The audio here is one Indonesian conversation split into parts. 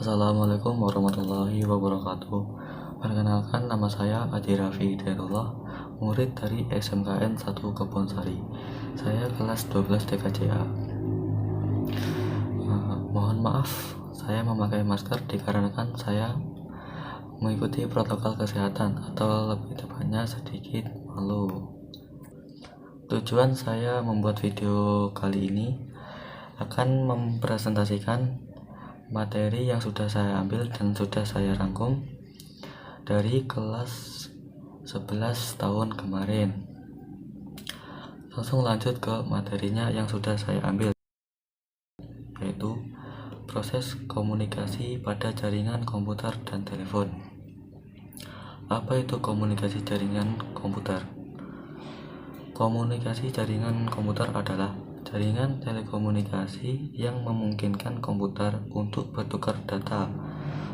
Assalamualaikum warahmatullahi wabarakatuh. Perkenalkan, nama saya Adi Raffi Hidayatullah, murid dari SMKN 1 Kebonsari. Saya kelas 12 TKJA. Mohon maaf, saya memakai masker dikarenakan saya mengikuti protokol kesehatan, atau lebih tepatnya sedikit malu. Tujuan saya membuat video kali ini akan mempresentasikan materi yang sudah saya ambil dan sudah saya rangkum dari kelas 11 tahun kemarin. Langsung lanjut ke materinya yang sudah saya ambil, yaitu proses komunikasi pada jaringan komputer dan telepon. Apa itu komunikasi jaringan komputer? Komunikasi jaringan komputer adalah jaringan telekomunikasi yang memungkinkan komputer untuk bertukar data.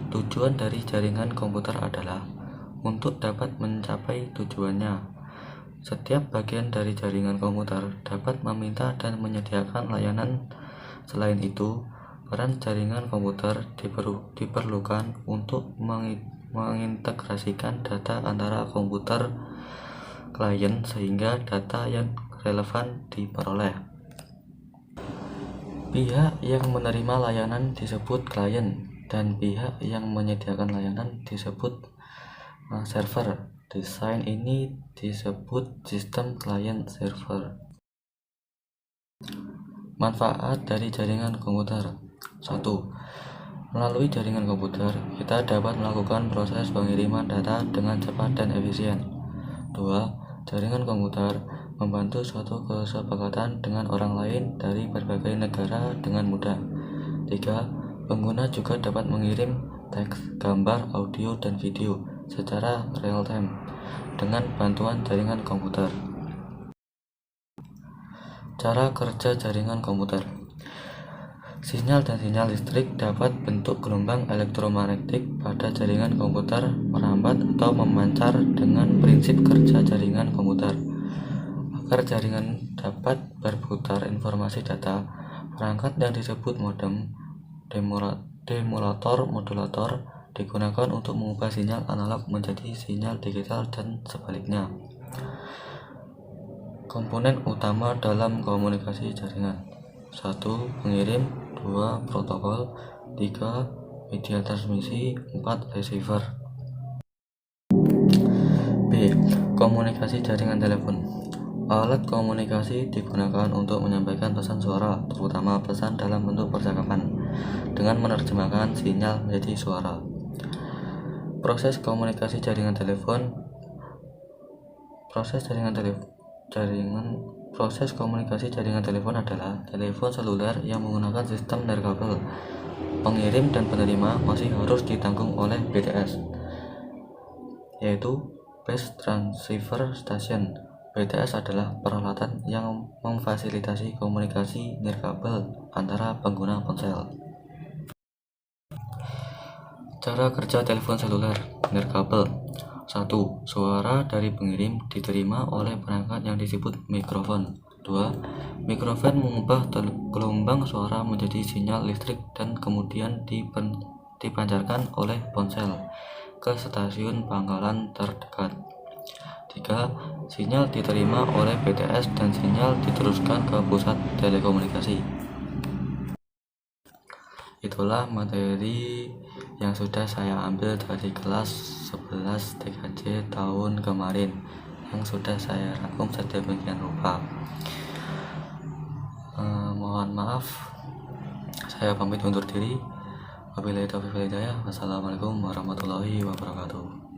Tujuan dari jaringan komputer adalah untuk dapat mencapai tujuannya. Setiap bagian dari jaringan komputer dapat meminta dan menyediakan layanan. Selain itu, peran jaringan komputer diperlukan untuk mengintegrasikan data antara komputer klien sehingga data yang relevan diperoleh. Pihak yang menerima layanan disebut klien dan pihak yang menyediakan layanan disebut server. Desain ini disebut sistem client server. Manfaat dari jaringan komputer. 1. Melalui jaringan komputer, kita dapat melakukan proses pengiriman data dengan cepat dan efisien. 2. Jaringan komputer membantu suatu kesepakatan dengan orang lain dari berbagai negara dengan mudah. 3. Pengguna juga dapat mengirim teks, gambar, audio, dan video secara real time dengan bantuan jaringan komputer. Cara kerja jaringan komputer. Sinyal dan sinyal listrik dapat bentuk gelombang elektromagnetik pada jaringan komputer merambat atau memancar dengan prinsip kerja jaringan komputer. Agar jaringan dapat berputar informasi data, perangkat yang disebut modem, demulator, modulator digunakan untuk mengubah sinyal analog menjadi sinyal digital dan sebaliknya. Komponen utama dalam komunikasi jaringan. 1. Pengirim. 2. Protokol. 3. Media transmisi. 4. Receiver. B. Komunikasi jaringan telepon. Alat komunikasi digunakan untuk menyampaikan pesan suara, terutama pesan dalam bentuk percakapan, dengan menerjemahkan sinyal menjadi suara. Proses komunikasi jaringan telepon. Proses komunikasi jaringan telepon adalah telepon seluler yang menggunakan sistem nirkabel. Pengirim dan penerima masih harus ditanggung oleh BTS, yaitu Base Transceiver Station. BTS adalah peralatan yang memfasilitasi komunikasi nirkabel antara pengguna ponsel. Cara kerja telepon seluler nirkabel. 1. Suara dari pengirim diterima oleh perangkat yang disebut mikrofon. 2. Mikrofon mengubah gelombang suara menjadi sinyal listrik dan kemudian dipancarkan oleh ponsel ke stasiun pangkalan terdekat. 3. Sinyal diterima oleh BTS dan sinyal diteruskan ke pusat telekomunikasi. Itulah materi yang sudah saya ambil dari kelas 11 TKJ tahun kemarin, yang sudah saya rangkum sedemikian rupa. Mohon maaf, saya pamit undur diri. Wabillahi taufiq wal hidayah. Wassalamualaikum warahmatullahi wabarakatuh.